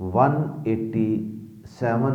187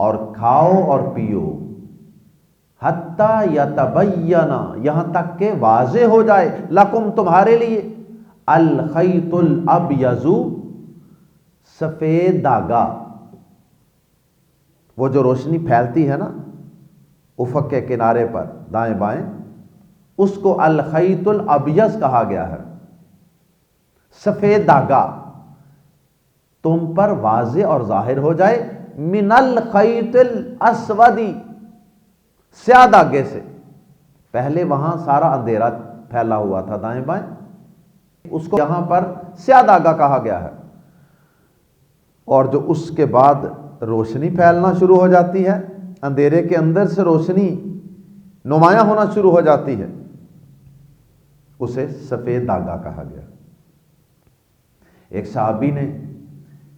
اور کھاؤ اور پیو حتیٰ یتبینا، یہاں تک کہ واضح ہو جائے، لکم تمہارے لیے، الخیط الابیض، سفید دھاگا، وہ جو روشنی پھیلتی ہے نا افق کے کنارے پر دائیں بائیں، اس کو الخیط الابیض کہا گیا ہے، سفید دھاگا تم پر واضح اور ظاہر ہو جائے، من الخیط الاسود، سیاہ دھاگے سے۔ پہلے وہاں سارا اندھیرا پھیلا ہوا تھا دائیں بائیں، اس کو یہاں پر سیاہ دھاگا کہا گیا ہے، اور جو اس کے بعد روشنی پھیلنا شروع ہو جاتی ہے، اندھیرے کے اندر سے روشنی نمایاں ہونا شروع ہو جاتی ہے، اسے سفید دھاگا کہا گیا۔ ایک صحابی نے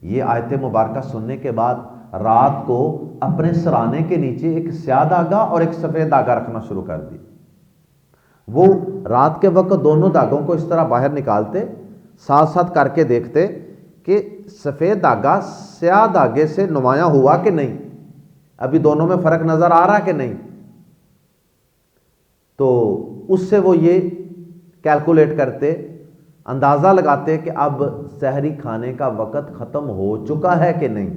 یہ آیت مبارکہ سننے کے بعد رات کو اپنے سرانے کے نیچے ایک سیاہ دھاگا اور ایک سفید دھاگا رکھنا شروع کر دی۔ وہ رات کے وقت دونوں دھاگوں کو اس طرح باہر نکالتے، ساتھ ساتھ کر کے دیکھتے کہ سفید دھاگا سیاہ دھاگے سے نمایاں ہوا کہ نہیں، ابھی دونوں میں فرق نظر آ رہا کہ نہیں۔ تو اس سے وہ یہ کیلکولیٹ کرتے، اندازہ لگاتے کہ اب سحری کھانے کا وقت ختم ہو چکا ہے کہ نہیں،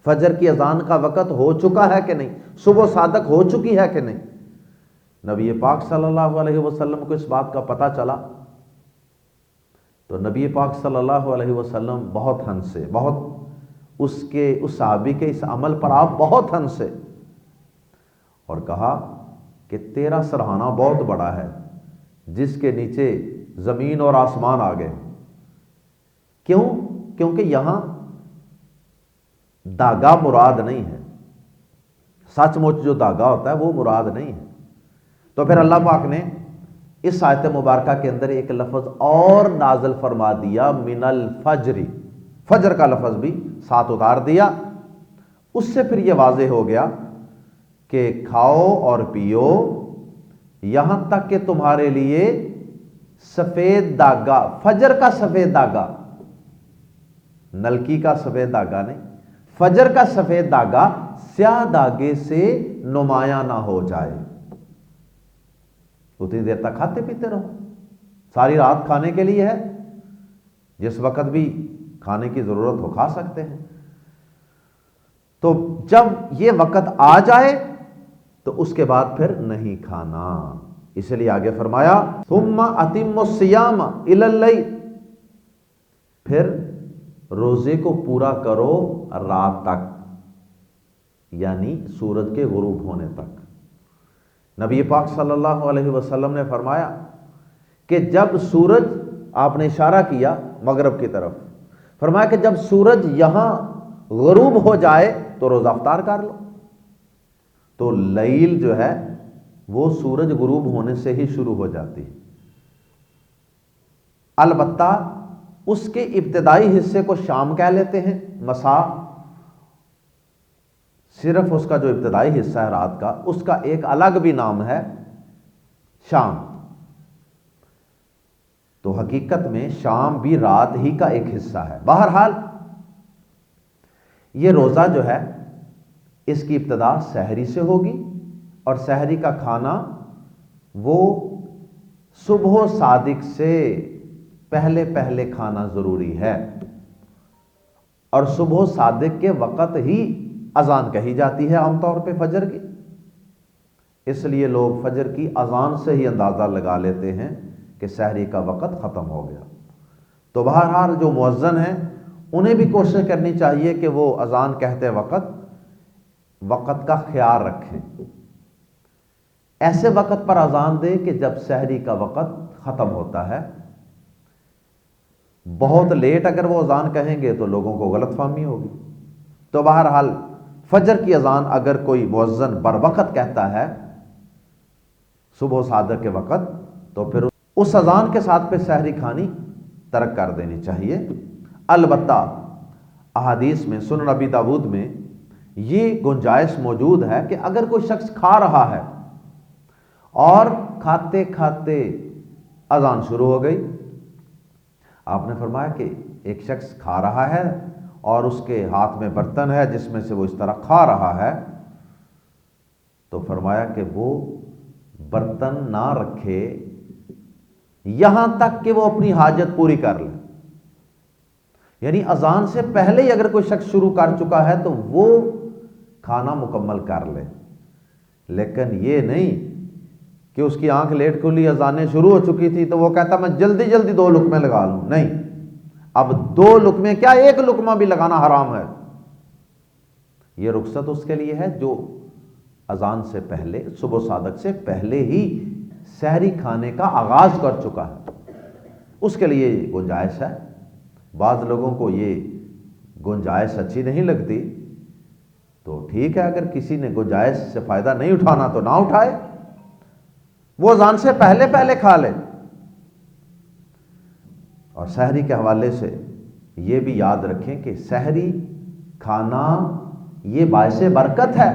فجر کی اذان کا وقت ہو چکا ہے کہ نہیں، صبح صادق ہو چکی ہے کہ نہیں۔ نبی پاک صلی اللہ علیہ وسلم کو اس بات کا پتہ چلا تو نبی پاک صلی اللہ علیہ وسلم بہت ہنسے، بہت اس صحابی کے اس عمل پر آپ بہت ہنسے، اور کہا کہ تیرا سرہانہ بہت بڑا ہے جس کے نیچے زمین اور آسمان آ گئے۔ کیوں؟ کیونکہ یہاں دھاگا مراد نہیں ہے، سچ مچ جو دھاگا ہوتا ہے وہ مراد نہیں ہے۔ تو پھر اللہ پاک نے اس آیت مبارکہ کے اندر ایک لفظ اور نازل فرما دیا، من الفجر، فجر کا لفظ بھی ساتھ اتار دیا۔ اس سے پھر یہ واضح ہو گیا کہ کھاؤ اور پیو یہاں تک کہ تمہارے لیے سفید دھاگا، فجر کا سفید دھاگا، نلکی کا سفید دھاگا نہیں، فجر کا سفید دھاگا سیاہ دھاگے سے نمایاں نہ ہو جائے۔ اتنی دیر تک کھاتے پیتے رہو، ساری رات کھانے کے لیے ہے، جس وقت بھی کھانے کی ضرورت ہو کھا سکتے ہیں۔ تو جب یہ وقت آ جائے تو اس کے بعد پھر نہیں کھانا، اس لیے آگے فرمایا ثم اتموا الصیام الی اللیل، پھر روزے کو پورا کرو رات تک، یعنی سورج کے غروب ہونے تک۔ نبی پاک صلی اللہ علیہ وسلم نے فرمایا کہ جب سورج، آپ نے اشارہ کیا مغرب کی طرف، فرمایا کہ جب سورج یہاں غروب ہو جائے تو روزہ افطار کر لو۔ تو لیل جو ہے وہ سورج غروب ہونے سے ہی شروع ہو جاتی ہے، البتہ اس کے ابتدائی حصے کو شام کہہ لیتے ہیں، مساء، صرف اس کا جو ابتدائی حصہ ہے رات کا، اس کا ایک الگ بھی نام ہے شام۔ تو حقیقت میں شام بھی رات ہی کا ایک حصہ ہے۔ بہرحال یہ روزہ جو ہے اس کی ابتدا سحری سے ہوگی، اور سحری کا کھانا وہ صبح صادق سے پہلے پہلے کھانا ضروری ہے، اور صبح صادق کے وقت ہی اذان کہی جاتی ہے عام طور پہ فجر کی، اس لیے لوگ فجر کی اذان سے ہی اندازہ لگا لیتے ہیں کہ سحری کا وقت ختم ہو گیا۔ تو بہرحال جو مؤذن ہیں انہیں بھی کوشش کرنی چاہیے کہ وہ اذان کہتے وقت کا خیال رکھیں، ایسے وقت پر اذان دے کہ جب سحری کا وقت ختم ہوتا ہے۔ بہت لیٹ اگر وہ اذان کہیں گے تو لوگوں کو غلط فہمی ہوگی۔ تو بہرحال فجر کی اذان اگر کوئی مؤذن بر وقت کہتا ہے صبح صادق کے وقت، تو پھر اس اذان کے ساتھ پہ سحری کھانی ترک کر دینی چاہیے۔ البتہ احادیث میں، سنن ابی داؤد میں یہ گنجائش موجود ہے کہ اگر کوئی شخص کھا رہا ہے اور کھاتے کھاتے اذان شروع ہو گئی، آپ نے فرمایا کہ ایک شخص کھا رہا ہے اور اس کے ہاتھ میں برتن ہے جس میں سے وہ اس طرح کھا رہا ہے، تو فرمایا کہ وہ برتن نہ رکھے یہاں تک کہ وہ اپنی حاجت پوری کر لے۔ یعنی اذان سے پہلے ہی اگر کوئی شخص شروع کر چکا ہے تو وہ کھانا مکمل کر لے، لیکن یہ نہیں کہ اس کی آنکھ لیٹ کھلی، اذانیں شروع ہو چکی تھی تو وہ کہتا میں جلدی جلدی 2 لقمے لگا لوں۔ نہیں، اب 2 لقمے کیا 1 لقمہ بھی لگانا حرام ہے۔ یہ رخصت اس کے لیے ہے جو اذان سے پہلے، صبح صادق سے پہلے ہی سحری کھانے کا آغاز کر چکا ہے، اس کے لیے گنجائش ہے۔ بعض لوگوں کو یہ گنجائش اچھی نہیں لگتی، تو ٹھیک ہے، اگر کسی نے گنجائش سے فائدہ نہیں اٹھانا تو نہ اٹھائے، وہ اذان سے پہلے پہلے کھا لے۔ اور سحری کے حوالے سے یہ بھی یاد رکھیں کہ سحری کھانا یہ باعث برکت ہے،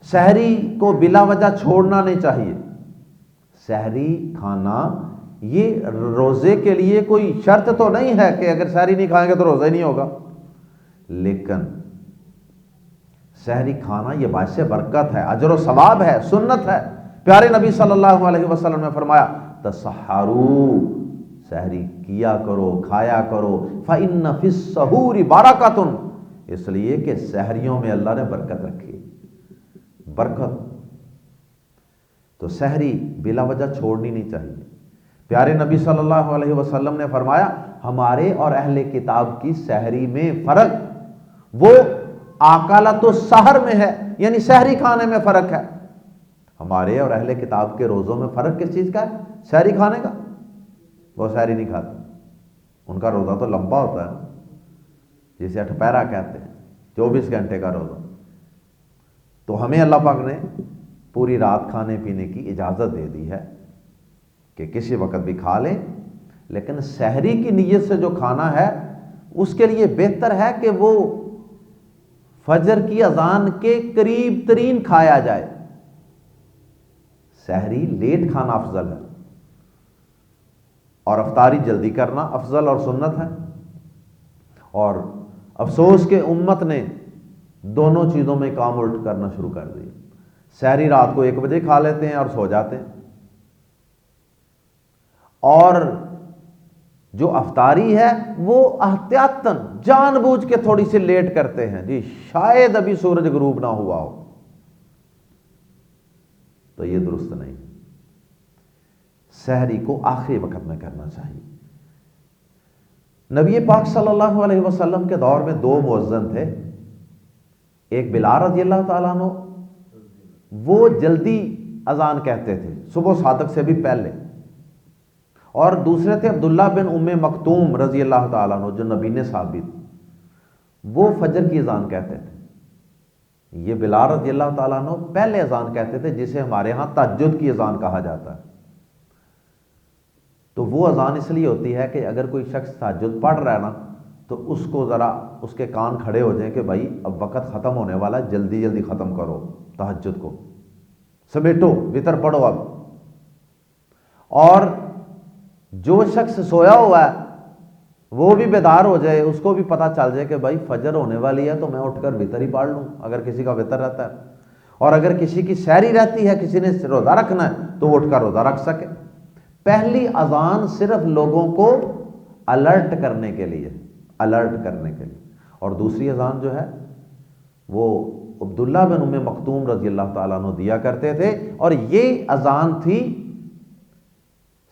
سحری کو بلا وجہ چھوڑنا نہیں چاہیے۔ سحری کھانا یہ روزے کے لیے کوئی شرط تو نہیں ہے کہ اگر سحری نہیں کھائیں گے تو روزہ ہی نہیں ہوگا، لیکن سحری کھانا یہ باعث برکت ہے، اجر و ثواب ہے، سنت ہے۔ پیارے نبی صلی اللہ علیہ وسلم نے فرمایا تسحروا، سحری کیا کرو، کھایا کرو، فإن فی السحور برکۃ، اس لیے کہ سحریوں میں اللہ نے برکت رکھی، برکت۔ تو سحری بلا وجہ چھوڑنی نہیں چاہیے۔ پیارے نبی صلی اللہ علیہ وسلم نے فرمایا ہمارے اور اہل کتاب کی سحری میں فرق وہ آکالت السحر میں ہے، یعنی سحری کھانے میں فرق ہے۔ ہمارے اور اہل کتاب کے روزوں میں فرق کس چیز کا ہے؟ سحری کھانے کا۔ وہ سحری نہیں کھاتے، ان کا روزہ تو لمبا ہوتا ہے نا، جسے اٹھپہرا کہتے ہیں، 24 گھنٹے کا روزہ۔ تو ہمیں اللہ پاک نے پوری رات کھانے پینے کی اجازت دے دی ہے کہ کسی وقت بھی کھا لیں، لیکن سحری کی نیت سے جو کھانا ہے اس کے لیے بہتر ہے کہ وہ فجر کی اذان کے قریب ترین کھایا جائے۔ سحری لیٹ کھانا افضل ہے، اور افطاری جلدی کرنا افضل اور سنت ہے۔ اور افسوس کہ امت نے دونوں چیزوں میں کام الٹ کرنا شروع کر دیا۔ سحری رات کو 1 بجے کھا لیتے ہیں اور سو جاتے ہیں، اور جو افطاری ہے وہ احتیاطاً جان بوجھ کے تھوڑی سی لیٹ کرتے ہیں، جی شاید ابھی سورج غروب نہ ہوا ہو، تو یہ درست نہیں۔ سحری کو آخری وقت میں کرنا چاہیے۔ نبی پاک صلی اللہ علیہ وسلم کے دور میں 2 مؤذن تھے، ایک بلال رضی اللہ تعالیٰ عنہ، وہ جلدی اذان کہتے تھے صبح صادق سے بھی پہلے، اور دوسرے تھے عبداللہ بن ام مکتوم رضی اللہ تعالیٰ عنہ جو نبی صحابی تھے، وہ فجر کی اذان کہتے تھے۔ یہ بلال رضی اللہ تعالیٰ عنہ پہلے اذان کہتے تھے، جسے ہمارے ہاں تہجد کی اذان کہا جاتا ہے۔ تو وہ اذان اس لیے ہوتی ہے کہ اگر کوئی شخص تہجد پڑھ رہا ہے نا تو اس کو ذرا اس کے کان کھڑے ہو جائیں کہ بھائی اب وقت ختم ہونے والا، جلدی جلدی ختم کرو، تہجد کو سمیٹو، وتر پڑھو اب۔ اور جو شخص سویا ہوا ہے وہ بھی بیدار ہو جائے، اس کو بھی پتہ چل جائے کہ بھائی فجر ہونے والی ہے تو میں اٹھ کر وتر ہی پڑھ لوں، اگر کسی کا وتر رہتا ہے۔ اور اگر کسی کی سحری رہتی ہے، کسی نے روزہ رکھنا ہے تو وہ اٹھ کر روزہ رکھ سکے۔ پہلی اذان صرف لوگوں کو الرٹ کرنے کے لیے، الرٹ کرنے کے لیے، اور دوسری اذان جو ہے وہ عبداللہ بن ام مکتوم رضی اللہ تعالیٰ عنہ دیا کرتے تھے، اور یہ اذان تھی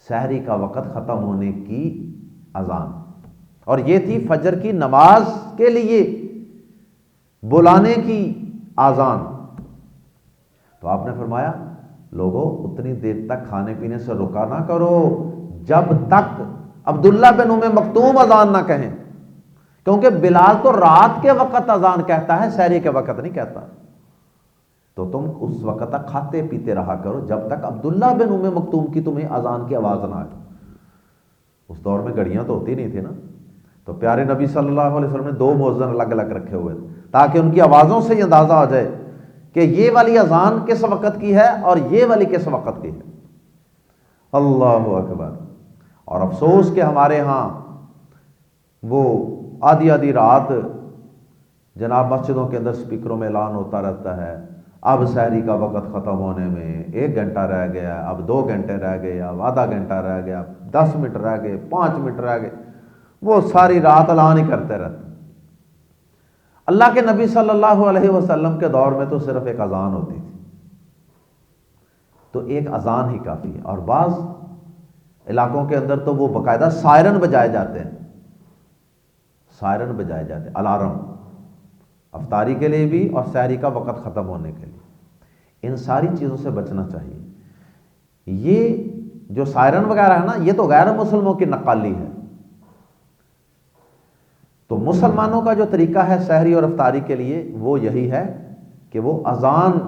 سحری کا وقت ختم ہونے کی اذان، اور یہ تھی فجر کی نماز کے لیے بلانے کی اذان۔ تو آپ نے فرمایا لوگوں اتنی دیر تک کھانے پینے سے رکا نہ کرو جب تک عبداللہ بن ام مکتوم اذان نہ کہیں، کیونکہ بلال تو رات کے وقت اذان کہتا ہے، سحری کے وقت نہیں کہتا۔ تو تم اس وقت تک کھاتے پیتے رہا کرو جب تک عبداللہ بن ام مکتوم کی تمہیں اذان کی آواز نہ آئے۔ اس دور میں گھڑیاں تو ہوتی نہیں تھی نا، تو پیارے نبی صلی اللہ علیہ وسلم نے 2 مؤذن الگ الگ رکھے ہوئے تاکہ ان کی آوازوں سے یہ اندازہ ہو جائے کہ یہ والی اذان کس وقت کی ہے اور یہ والی کس وقت کی ہے۔ اللہ اکبر۔ اور افسوس کہ ہمارے ہاں وہ آدھی آدھی رات جناب مسجدوں کے اندر سپیکروں میں اعلان ہوتا رہتا ہے، اب سحری کا وقت ختم ہونے میں 1 گھنٹہ رہ گیا، اب 2 گھنٹے رہ گئے، اب آدھا گھنٹہ رہ گیا، 10 منٹ رہ گئے، 5 منٹ رہ گئے، وہ ساری رات اعلان ہی کرتے رہتے۔ اللہ کے نبی صلی اللہ علیہ وسلم کے دور میں تو صرف ایک اذان ہوتی تھی، تو ایک اذان ہی کافی ہے۔ اور بعض علاقوں کے اندر تو وہ باقاعدہ سائرن بجائے جاتے ہیں، سائرن بجائے جاتے ہیں، الارم، افطاری کے لیے بھی اور سحری کا وقت ختم ہونے کے لیے۔ ان ساری چیزوں سے بچنا چاہیے۔ یہ جو سائرن وغیرہ ہے نا، یہ تو غیر مسلموں کی نقالی ہے۔ تو مسلمانوں کا جو طریقہ ہے سحری اور افطاری کے لیے وہ یہی ہے کہ وہ اذان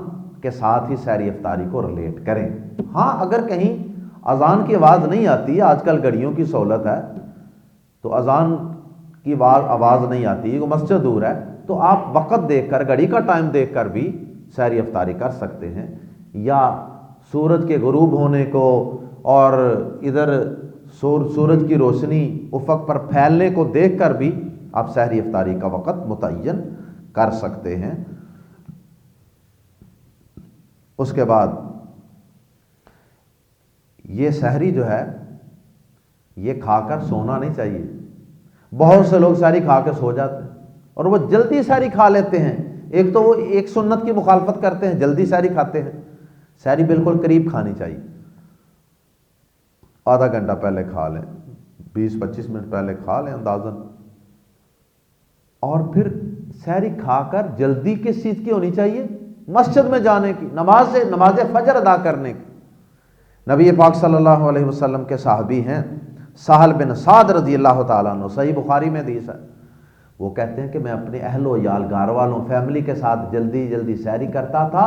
کے ساتھ ہی سحری افطاری کو ریلیٹ کریں۔ ہاں اگر کہیں اذان کی آواز نہیں آتی، آج کل گھڑیوں کی سہولت ہے تو اذان کی آواز نہیں آتی، وہ مسجد دور ہے، تو آپ وقت دیکھ کر، گھڑی کا ٹائم دیکھ کر بھی سحری افطاری کر سکتے ہیں، یا سورج کے غروب ہونے کو اور ادھر سورج کی روشنی افق پر پھیلنے کو دیکھ کر بھی آپ سحری افطاری کا وقت متعین کر سکتے ہیں۔ اس کے بعد یہ سحری جو ہے یہ کھا کر سونا نہیں چاہیے۔ بہت سے لوگ سحری کھا کے سو جاتے ہیں اور وہ جلدی سحری کھا لیتے ہیں۔ ایک تو وہ ایک سنت کی مخالفت کرتے ہیں، جلدی سحری کھاتے ہیں۔ سحری بالکل قریب کھانی چاہیے، آدھا گھنٹہ پہلے کھا لیں، 20-25 منٹ پہلے کھا لیں اندازاً۔ اور پھر سحری کھا کر جلدی کس چیز کی ہونی چاہیے؟ مسجد میں جانے کی، نماز فجر ادا کرنے کی۔ نبی پاک صلی اللہ علیہ وسلم کے صحابی ہیں سہل بن سعد رضی اللہ تعالیٰ عنہ، صحیح بخاری میں حدیث ہے، وہ کہتے ہیں کہ میں اپنے اہل و عیال، گھر والوں، فیملی کے ساتھ جلدی جلدی سحری کرتا تھا،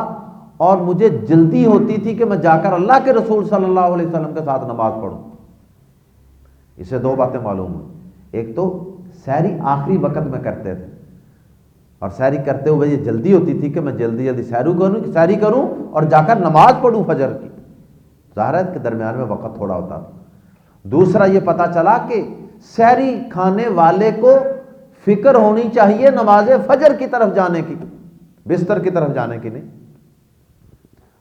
اور مجھے جلدی ہوتی تھی کہ میں جا کر اللہ کے رسول صلی اللہ علیہ وسلم کے ساتھ نماز پڑھوں۔ اسے 2 باتیں معلوم ہوئی، ایک تو سحری آخری وقت میں کرتے تھے، اور سحری کرتے ہوئے یہ جلدی ہوتی تھی کہ میں جلدی جلدی سحری کروں اور جا کر نماز پڑھوں فجر کی۔ ظاہر ہے کہ درمیان میں وقت تھوڑا ہوتا تھا۔ دوسرا یہ پتا چلا کہ سحری کھانے والے کو فکر ہونی چاہیے نماز فجر کی طرف جانے کی، بستر کی طرف جانے کی نہیں۔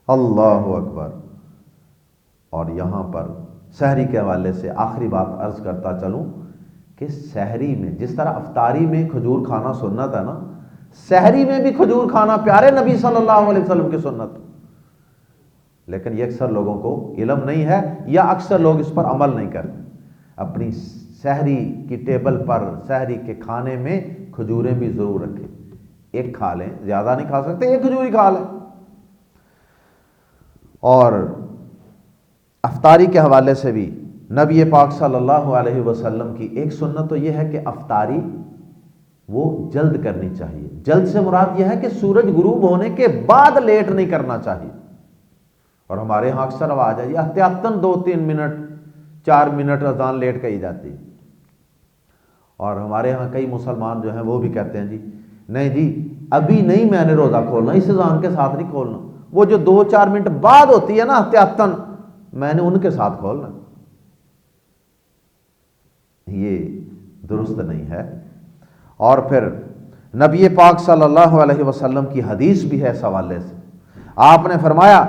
اللہ اکبر۔ اور یہاں پر سحری کے حوالے سے آخری بات عرض کرتا چلوں کہ سحری میں جس طرح افطاری میں کھجور کھانا سنت ہے نا، سحری میں بھی کھجور کھانا پیارے نبی صلی اللہ علیہ وسلم کی سنت، لیکن یہ اکثر لوگوں کو علم نہیں ہے، یا اکثر لوگ اس پر عمل نہیں کرتے۔ اپنی سحری کی ٹیبل پر سحری کے کھانے میں کھجوریں بھی ضرور رکھیں، ایک کھا لیں، زیادہ نہیں کھا سکتے، ایک کھجور ہی کھا لیں۔ اور افطاری کے حوالے سے بھی نبی پاک صلی اللہ علیہ وسلم کی ایک سنت تو یہ ہے کہ افطاری وہ جلد کرنی چاہیے۔ جلد سے مراد یہ ہے کہ سورج غروب ہونے کے بعد لیٹ نہیں کرنا چاہیے۔ اور ہمارے ہاں اکثر رواج ہے یہ احتیاطاً 2-3 منٹ 4 منٹ اذان لیٹ کہی جاتی ہے، اور ہمارے ہاں کئی مسلمان جو ہیں وہ بھی کہتے ہیں جی نہیں جی ابھی نہیں میں نے روزہ کھولنا، اس اذان کے ساتھ نہیں کھولنا، وہ جو 2-4 منٹ بعد ہوتی ہے نا احتیاطاً، میں نے ان کے ساتھ کھولنا۔ یہ درست نہیں ہے۔ اور پھر نبی پاک صلی اللہ علیہ وسلم کی حدیث بھی ہے اس حوالے سے، آپ نے فرمایا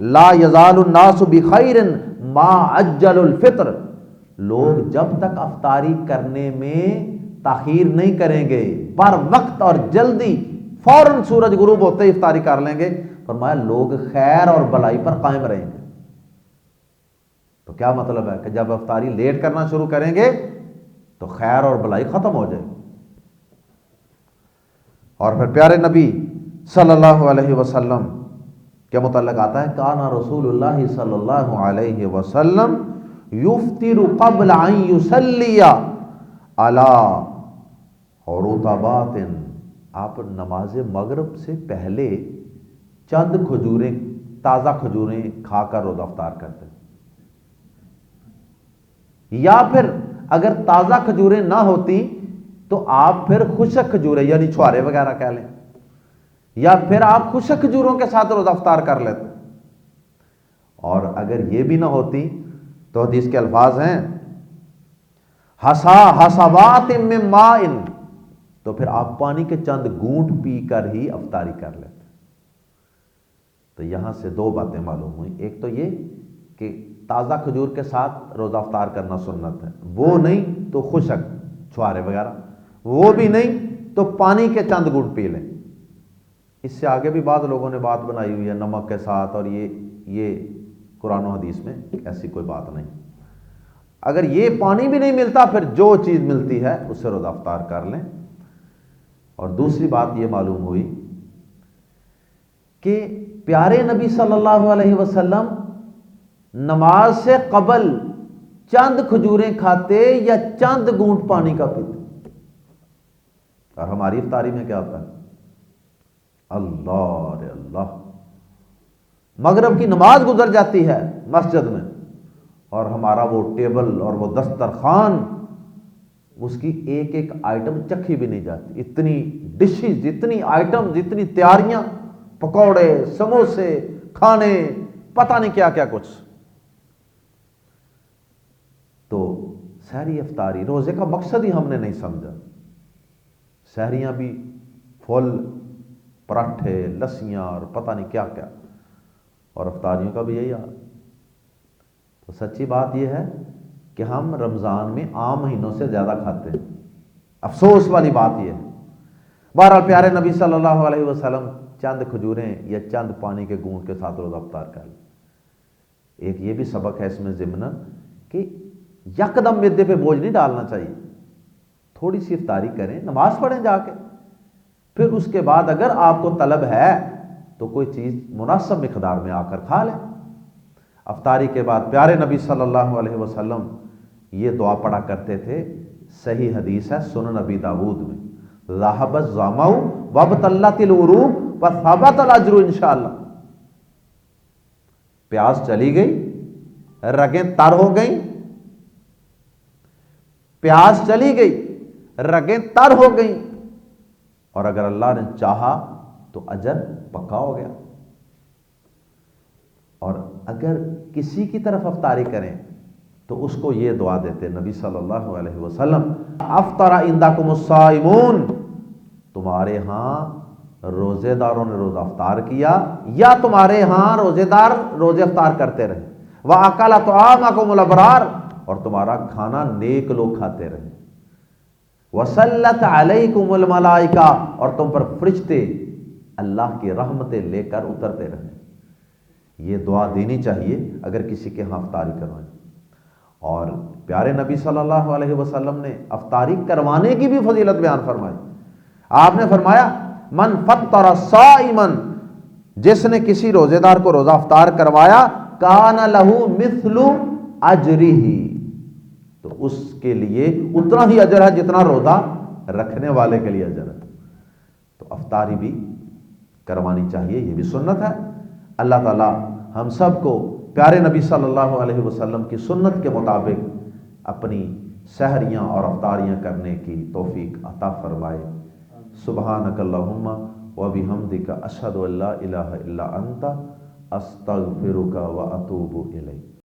لا یزال الناس بخیر ما عجل الفطر، لوگ جب تک افطاری کرنے میں تاخیر نہیں کریں گے، پر وقت اور جلدی فوراً سورج غروب ہوتے ہی افطاری کر لیں گے، فرمایا لوگ خیر اور بلائی پر قائم رہیں گے۔ تو کیا مطلب ہے کہ جب افطاری لیٹ کرنا شروع کریں گے تو خیر اور بلائی ختم ہو جائے گی۔ اور پھر پیارے نبی صلی اللہ علیہ وسلم کے متعلق آتا ہے کانا رسول اللہ صلی اللہ علیہ وسلم یفطر قبل ان یصلی علی رطبات، آپ نماز مغرب سے پہلے چند کھجوریں، تازہ کھجوریں کھا کر روزہ افطار کرتے ہیں، یا پھر اگر تازہ کھجوریں نہ ہوتی تو آپ پھر خشک کھجوریں یعنی چھوارے وغیرہ کہہ لیں، یا پھر آپ خشک کھجوروں کے ساتھ روزہ افطار کر لیتے۔ اور اگر یہ بھی نہ ہوتی تو حدیث کے الفاظ ہیں حسابات من ماء، تو پھر آپ پانی کے چند گھونٹ پی کر ہی افطاری کر لیتے۔ تو یہاں سے دو باتیں معلوم ہوئیں، ایک تو یہ کہ تازہ کھجور کے ساتھ روزہ افطار کرنا سنت ہے، وہ نہیں تو خشک چھوارے وغیرہ، وہ بھی نہیں تو پانی کے چند گھونٹ پی لیں۔ اس سے آگے بھی بعض لوگوں نے بات بنائی ہوئی ہے نمک کے ساتھ، اور یہ قرآن و حدیث میں ایسی کوئی بات نہیں۔ اگر یہ پانی بھی نہیں ملتا پھر جو چیز ملتی ہے اس سے روزہ افطار کر لیں۔ اور دوسری بات یہ معلوم ہوئی کہ پیارے نبی صلی اللہ علیہ وسلم نماز سے قبل چند کھجوریں کھاتے یا چند گھونٹ پانی کا پیتے، اور ہماری افطاری میں کیا ہوتا ہے؟ اللہ رے اللہ، مغرب کی نماز گزر جاتی ہے مسجد میں اور ہمارا وہ ٹیبل اور وہ دسترخوان، اس کی ایک ایک آئٹم چکھی بھی نہیں جاتی، اتنی ڈشز، اتنی آئٹم، اتنی تیاریاں، پکوڑے، سموسے، کھانے، پتہ نہیں کیا کیا کچھ۔ تو سحری افطاری روزے کا مقصد ہی ہم نے نہیں سمجھا، سحریاں بھی پھل، پراٹھے، لسیاں اور پتہ نہیں کیا کیا، اور افطاریوں کا بھی یہی حال۔ تو سچی بات یہ ہے کہ ہم رمضان میں عام مہینوں سے زیادہ کھاتے ہیں، افسوس والی بات یہ ہے۔ بہرحال پیارے نبی صلی اللہ علیہ وسلم چند کھجوریں یا چند پانی کے گھونٹ کے ساتھ روزہ افطار کر لیں۔ ایک یہ بھی سبق ہے اس میں ضمناً کہ یکدم معدے پہ بوجھ نہیں ڈالنا چاہیے، تھوڑی سی افطاری کریں، نماز پڑھیں جا کے، پھر اس کے بعد اگر آپ کو طلب ہے تو کوئی چیز مناسب مقدار میں آ کر کھا لیں۔ افطاری کے بعد پیارے نبی صلی اللہ علیہ وسلم یہ دعا پڑھا کرتے تھے، صحیح حدیث ہے سنن نبی داود میں، ذهب الظمأ وابتلت العروق وثبت الاجر انشاءاللہ۔ پیاس چلی گئی، رگیں تر ہو گئیں، پیاس چلی گئی، رگیں تر ہو گئیں، اور اگر اللہ نے چاہا تو اجر پکا ہو گیا۔ اور اگر کسی کی طرف افطاری کریں تو اس کو یہ دعا دیتے نبی صلی اللہ علیہ وسلم، افطر عندکم الصائمون، تمہارے ہاں روزے داروں نے روزہ افطار کیا یا تمہارے ہاں روزے دار روزے افطار کرتے رہے، وَأَكَلَ طَعَامَكُمُ الْأَبْرَارُ، اور تمہارا کھانا نیک لوگ کھاتے رہے، وَسَلَّتْ عَلَيْكُمُ الْمَلَائِكَةُ، اور تم پر فرشتے اللہ کی رحمتیں لے کر اترتے رہے۔ یہ دعا دینی چاہیے اگر کسی کے ہاں افطاری کروائیں۔ اور پیارے نبی صلی اللہ علیہ وسلم نے افطاری کروانے کی بھی فضیلت بیان فرمائی۔ آپ نے فرمایا من فطر صائما، جس نے کسی روزے دار کو روزہ افطار کروایا، کان لہ مثل اجرہ، تو اس کے لیے اتنا ہی اجر ہے جتنا روزہ رکھنے والے کے لیے اجر ہے۔ تو افطاری بھی کروانی چاہیے، یہ بھی سنت ہے۔ اللہ تعالی ہم سب کو پیارے نبی صلی اللہ علیہ وسلم کی سنت کے مطابق اپنی سحریاں اور افطاریاں کرنے کی توفیق عطا فرمائے۔ سبحانک اللہم وبحمدک، اشہد ان لا الہ الا انت، استغفرک واتوب الیک۔